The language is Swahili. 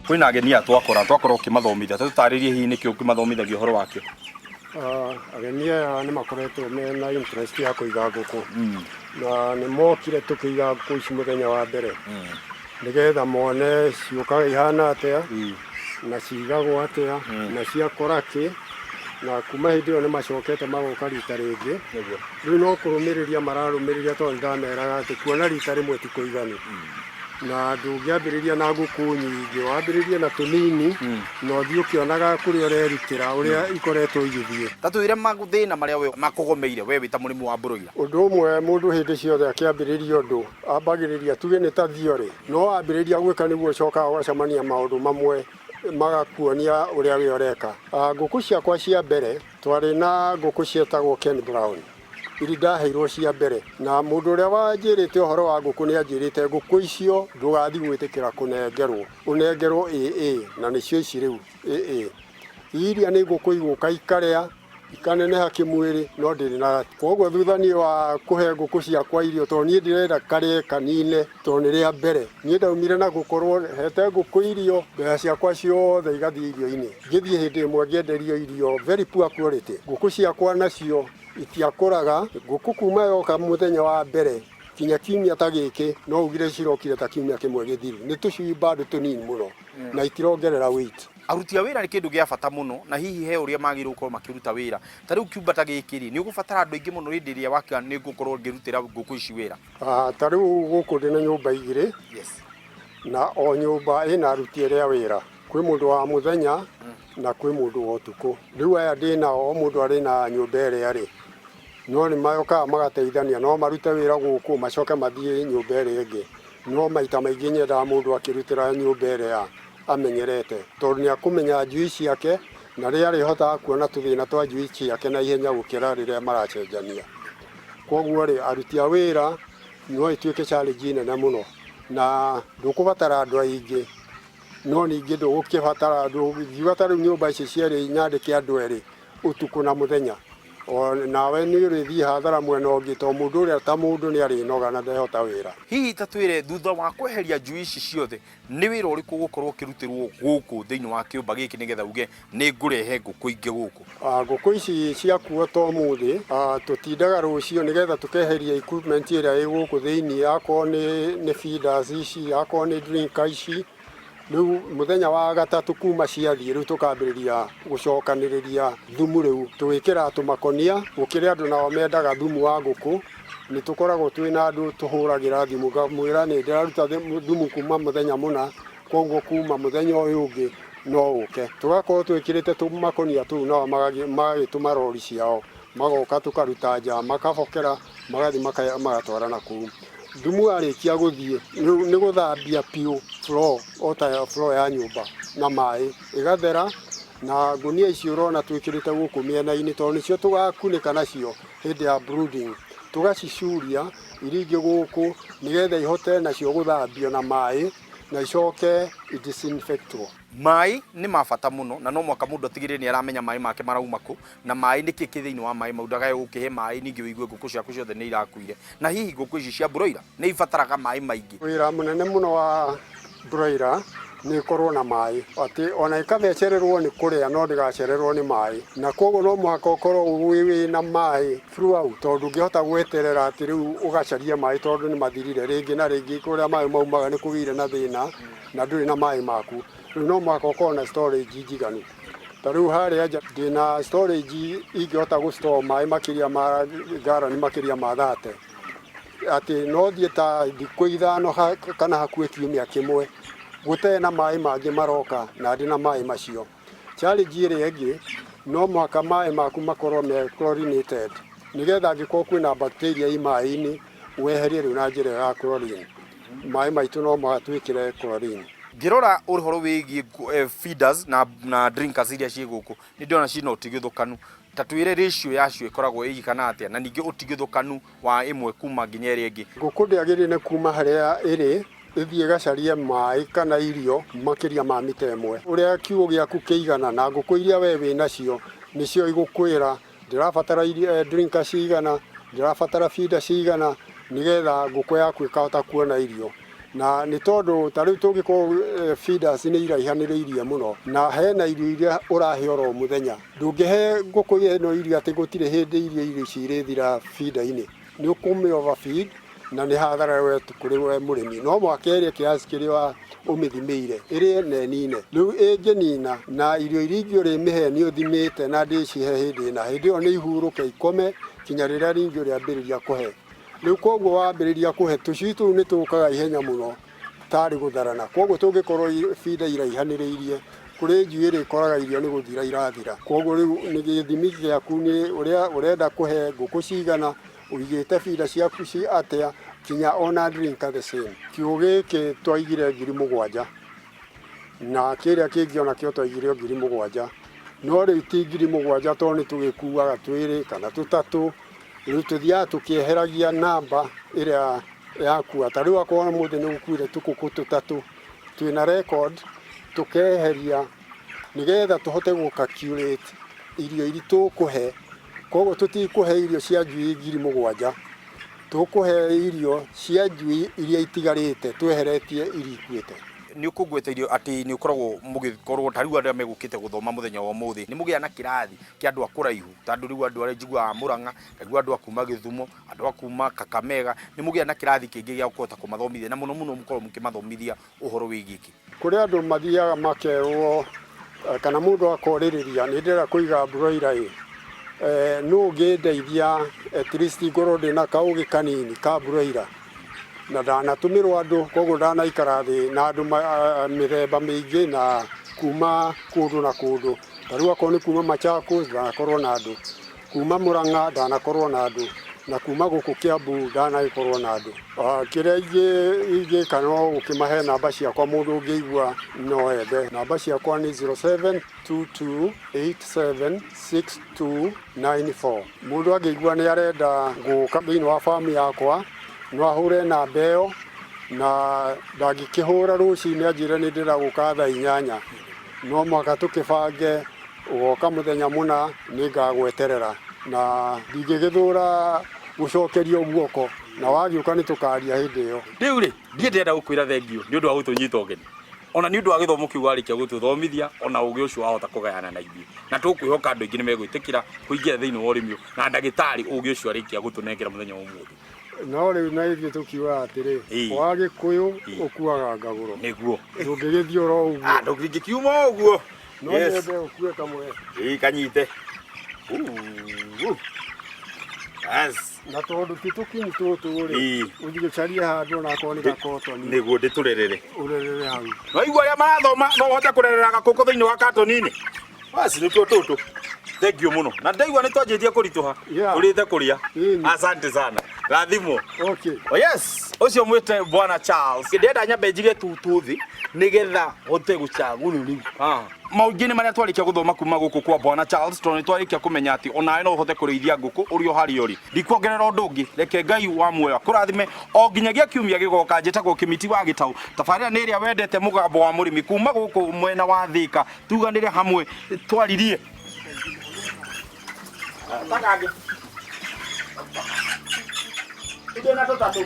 kwina ageni twakora ukimathomithia tutaririe hihi niki ukimathomithagia uhoro wakio. Ageni aya nĩ makoretwo mena interest ya kũiga ngũkũ na nĩ mokire tũkĩiga ngũkũ ici mũthenya wa mbere nĩgetha mone ciũkaga ihana atĩa na cigagwo atĩa na ciakora kĩ na kuma hĩndĩ ĩyo nĩ macokete magoka rita rĩngĩ. Rĩu no kũrũmĩrĩria mararũmĩrĩria tondũ ndameraga atĩ kuona rita rĩmwe ti kũiganu na ndũngĩambĩrĩria na ngũkũ nyingĩ, wambĩrĩrie na tũnini na ũthiĩ ũkĩonaga kũrĩa ũrerutĩra ũrĩa ikoretwo igĩthiĩ. Tatwĩre mathĩna marĩa we makũgomeire we wĩ ta mũrĩmi wa broiler. Ũndũ ũmwe mũndũ hĩndĩ ciothe akĩambĩrĩria ũndũ ambagĩrĩria tuge nĩ ta thiorĩ, no wambĩrĩria gwĩka nĩguo ũcokaga ũgacemania maũndũ mamwe magakuonia ũrĩa we ũreka. Ngũkũ ciakwa cia mbere twarĩ na ngũkũ cietagwo Ken Brown iria ndaheirwo cia mbere, na mũndũ ũrĩa wanjĩrĩte ũhoro wa ngũkũ nĩ anjĩrĩte ngũkũ icio ndũgathiĩ gwĩtĩkĩra kũnengerwo, ũnengerwo AA na nĩcio ici rĩu AA. Iria nĩ ngũkũ igũka ikarĩa ikaneneha kĩmwĩrĩ no ndĩrĩ na koguo thutha-inĩ wa kũhe ngũkũ ciakwa irio tondũ niĩ ndĩrenda karĩe kanine tondũ nĩ rĩa mbere. Niĩ ndaumire na gũkorwo hete ngũkũ irio mbeca ciakwa ciothe igathiĩ irio-inĩ, ngĩthiĩ hĩndĩ ĩmwe ngĩenderio irio very poor quality. Ngũkũ ciakwa nacio itiakũraga. Ngũkũ kuma yoka mũthenya wa mbere kinya kiumia ta gĩkĩ no ugire cirokire ta kiumia kĩmwe gĩthiru, nĩ tũcui bado tũnini mũno na itirongerera weight. Aruti a wĩra nĩ kĩndũ gĩa bata mũno na hihi he ũrĩa magĩrĩirwo gũkorwo makĩruta wĩra. Ta rĩu kiumba ta gĩkĩ rĩ nĩ ũgũbatara andũ aingĩ mũno hĩndĩ ĩrĩa waka nĩ ngũkorwo ngĩrutĩra ngũkũ ici wĩra. Ta rĩu gũkũ ndĩ na nyũmba igĩrĩ na o nyũmba ĩna aruti arĩa wĩra, kwĩ mũndũ wa mũthenya na kwĩ mũndũ wa ũtukũ. Rĩu aya ndĩ nao o mũndũ arĩ na nyũmba ĩrĩa rĩ no nĩ mayokaga magateithania, no marute wĩra gũkũ macoke mathiĩ nyũmba ĩrĩa ĩngĩ, no maita maingĩ nyendaga mũndũ akĩrutĩra nyũmba ĩrĩa amenyerete tondũ nĩ akũmenya njui ciake na rĩrĩa arĩhotaga kuona tũthĩna twa njui ciake na ihenya gũkĩra rĩrĩa maracenjania. Koguo rĩ aruti a wĩra no ĩtuĩke challenge nene mũno na ndũkũbatara andũ aingĩ, no ningĩ ndũgũkĩbatara ngiuga ta rĩu nyũmba ici cierĩ nyandĩke andũ erĩ ũtukũ na mũthenya, nawe nĩ ũrĩthiĩ hathara mwena ũngĩ tondũ mũndũ ũrĩa ta mũndũ nĩ arĩnoga na ndehota wĩra. Hihi tatwĩre thutha wa kweheria njui ici ciothe nĩ wĩra ũrĩkũ gũkorwo ũkĩrutĩrwo gũkũ thĩinĩ wa kĩũmba gĩkĩ nĩgetha uge nĩ ngũrehe ngũkũ ingĩ gũkũ? Ngũkũ ici ciakuo to mũthĩ tũtindaga rũciũ nĩgetha tũkeheria equipment ĩrĩa ĩ gũkũ thĩinĩ, akorwo nĩ feeders ici, akorwo nĩ drinker ici. Rĩu mũthenya wa gatatũ kuma ciathiĩ rĩu tũkambĩrĩria gũcokanĩrĩria thumu, rĩu tũgĩkĩra tũmakonia gũkĩrĩ andũ nao mendaga thumu wa ngũkũ. Nĩ tũkoragwo twĩna andũ tũhũragĩra thimũ ngamwĩra nĩ ndĩraruta thumu kuma mũthenya mũna, koguo kuma mũthenya ũyũ ũngĩ no ũke. Tũgakorwo twĩkĩrĩte tũmakonia tũu nao magagĩtũma rori ciao magoka tũkaruta nja makabokera magathiĩ magatwara na kũu. Thumu warĩkia gũthiĩ nĩ gũthambia piũ floor ota floor ya nyũmba na maĩ ĩgathera, na ngũnia icio ũrona twĩkĩrĩte gũkũ mĩena-inĩ tondũ nĩcio tũgakunĩka nacio hĩndĩ ya brooding, tũgacicuria iria ingĩ gũkũ nĩgetha ihote nacio gũthambio na maĩ na icoke disinfectwo. Maĩ nĩ mabata mũno na no mwaka mũndũ atigĩrĩre nĩ aramenya maĩ make marauma kũ na maĩ nĩ kĩĩ thĩinĩ wa maĩ mau, ndagae gũkĩhe maĩ ningĩ wĩigue ngũkũ ciaku ciothe nĩ irakuire. Na hihi ngũkũ ici cia broiler nĩ ibataraga maĩ maingĩ? Wĩra mũnene mũno wa broiler nĩ ikorwo na maĩ, atĩ ona ikathecererwo nĩ kũrĩa no ndĩgacererwo nĩ maĩ, na koguo no mũhaka ũkorwo wĩna maĩ throughout tondũ ndũngĩhota gweterera atĩ rĩu ũgacaria maĩ tondũ nĩ mathirire. Rĩngĩ na rĩngĩ kũrĩa maĩ maumaga nĩ kũgĩire na thĩna na ndũrĩ na maĩ maku, rĩu no mũhaka ũkorwo na storage njiganu. Ta rĩu harĩa nja ndĩna storage ingĩhota gũstore maĩ makĩria ma garani makĩria ma 30, atĩ no thiĩ ta thikũ ithano kana hakuhĩ kiumia kĩmwe gũtarĩ na maĩ mangĩ maroka na ndĩ na maĩ macio. Challenge ĩrĩa ĩngĩ no mũhaka maĩ maku makorwo me chlorinated nĩgetha angĩkorwo kwĩna bacteria i maĩ-inĩ weherie rĩu na njĩra ya chlorine. Maĩ maitũ no mũhaka twĩkĩre chlorine. Ngĩrora ũhoro wĩgiĩ feeders na drinkers iria ciĩ gũkũ nĩ ndĩrona ciĩna ũtigithũkanu. Ta twĩre ratio yacio ĩkoragwo ĩigana atĩa na ningĩ ũtigithũkanu wa ĩmwe kuma nginya ĩrĩa ĩngĩ? Ngũkũ ndĩagĩrĩire kuma harĩa ĩrĩ ĩthiĩ gacarie maĩ kana irio makĩria ma mita ĩmwe. Ũrĩa kiugũ gĩaku kĩigana na ngũkũ iria we wĩ nacio nĩcio igũkwĩra ndĩrabatara drinkers cigana, ndĩrabatara feeders cigana nĩgetha ngũkũ yaku ĩkahota kuona irio. na nĩ tondũ ta rĩu tũngĩkorwo feeders nĩ iraihanĩrĩirie mũno na hena irio iria ũrahe oro mũthenya, ndũngĩhe ngũkũ ĩno irio atĩ gũtirĩ hĩndĩ irio cirĩthira feeder-inĩ, nĩ ũkũmĩ overfeed na nĩ hathara wetu kũrĩ we mũrĩmi. No mwaka ĩrĩa kiasi kĩrĩa ũmĩthimĩire ĩrĩe na ĩnine. Rĩu ĩngĩnina na irio iria ingĩ ũrĩmĩhe nĩ ũthimĩte na ndĩcihe hĩndĩ ĩna, hĩndĩ ĩyo nĩ ihurũke ikome kinya rĩrĩa rĩngĩ ũrĩambĩrĩria kũhe. Rĩu koguo wambĩrĩria kũhe tũcui tũu nĩ tũkaga ihenya mũno tarĩ gũtharana. Koguo tũngĩkorwo feeder iraihanĩrĩirie, kũrĩ njui ĩrĩkoraga irio nĩ gũthira irathira. Koguo rĩu nĩ gĩthimi gĩaku nĩ ũrĩa ũrenda kũhe ngũkũ cigana, ũigĩte feeder ciaku atĩa, kinya ona drink the same. Kiugũ gĩkĩ twaigire 7,000 na kĩrĩa kĩngĩ onakĩo twaigire 7,000, no rĩu ti 7,000 tondũ nĩ tũgĩkuaga twĩrĩ kana tũtatũ. Rĩu tũthiaga tũkĩeheragia namba ĩrĩa yakua. Ta rĩu akorwo mũthĩ nĩ gũkuire tũkũkũ tũtatũ, twĩna record tũkeheria nĩgetha tũhote gũcalculate irio iria tũkũhe. Koguo tũtikũhe irio cia njui 7,000, tũkũhe irio cia njui iria itigarĩte tweheretie iria ikuĩte. Nĩ ũkũngwĩteirio atĩ nĩ ũkoragwo mũgĩkorwo ta rĩu andũ arĩa megũkĩte gũthoma mũthenya wa ũmũthĩ nĩ mũgĩa na kĩrathi kĩa andũ a kũraihu, tondũ rĩu andũ arĩa njiguaga Mũrang'a, ngaigua andũ a kuma Gĩthumo, andũ a kuma Kakamega, nĩ mũgĩa na kĩrathi kĩngĩ gĩa kũhota kũmathomithia na mũno mũno mũkorwo mũkĩmathomithia ũhoro wĩgiĩ gĩkĩ. Kũrĩ andũ mathiaga makerwo kana mũndũ akorĩrĩria nĩ ndĩrenda kũiga broiler no ũngĩndeithia at least ngorwo ndĩna kaũgĩ kanini ka broiler na ndanatũmĩrwo andũ, koguo ndanaikara thĩ na andũ mĩthemba mĩingĩ na kuma kũndũ na kũndũ. Ta rĩu akorwo nĩ kuma Machakos ndanakorwo na andũ, kuma Mũrang'a ndanakorwo na andũ, na kuma gũkũ Kiambu ndanagĩkorwo na andũ. Kĩrĩa ingĩka no gũkĩmahe namba ciakwa, mũndũ ũngĩigua no ende. Namba ciakwa nĩ 0722876294. Mũndũ angĩigua nĩ arenda gũka thĩinĩ wa famu yakwa no ahũre namba ĩyo, na ndangĩkĩhũra rũcinĩ anjĩre nĩ ndĩrenda gũka thaa 8, no mũhaka tũkĩbange ũgoka mũthenya mũna nĩ ngagweterera na ndingĩgĩthũra gũcokeria guoko, na wagĩũka nĩ tũkaria hĩndĩ ĩyo. Rĩu rĩ ndiĩ ndĩrenda gũkwĩra thengio nĩ ũndũ wa gũtũnyita ũgeni, ona nĩ ũndũ wa gĩthomo kĩu warĩkia gũtũthomithia, ona ũgĩ ũcio wahota kũgayana na ithuĩ, na tũkwĩhoka andũ aingĩ nĩ megwĩtĩkĩra kũingĩra thĩinĩ wa ũrĩmi na ndagĩtarĩ ũgĩ ũcio arĩkia gũtũnengera mũthenya wa ũmũthĩ. No rĩu na ithuĩ tũkiuga atĩrĩ, wa Gĩkũyũ ũkuaga ngagũro, nĩguo ndũngĩgĩthiĩ oro ũguo, ndũngĩkiuma ũguo, no nyende ũkue kamwe kanyite. Na tondũ ti tũkinyi tũtũ rĩ, ũthiĩ ũcarie handũ na akorwo nĩ gakotoni nĩguo ndĩtũrerere, ũrerere hau. No igua arĩa marathoma no ũhote kũrerera gakũkũ thĩinĩ wa katoni-inĩ, basi nĩtuo tũtũ. Thengiũ mũno na ndaigua nĩ twanjĩtie kũritũha ũrĩte kũrĩa. Asante sana, rathimwo. Okay. Oh yes, ũcio mwĩte Bwana Charles. Ndĩrenda nyambe njige tuthi nĩgetha hote gũcagũrwo rĩu. Maũndũ marĩa twarĩkia gũthoma kuma gũkũ kwa Bwana Charles, tondũ nĩ twarĩkia kũmenya atĩ onawe no ũhote kũrĩithia ngũkũ ũrĩ o harĩa ũrĩ. Ndikuongerera ũndũ ũngĩ, reke Ngai wa muoyo akũrathime o nginyagia kiumia gĩgoka. Njĩtagwo Kĩmiti wa Gĩtaũ. Tabarĩra nĩ ĩrĩa wendete, mũgambo wa mũrĩmi kuma gũkũ mwena wa Thĩka. Tuganĩre hamwe twaririe. Takange. Ije na tũtatũ.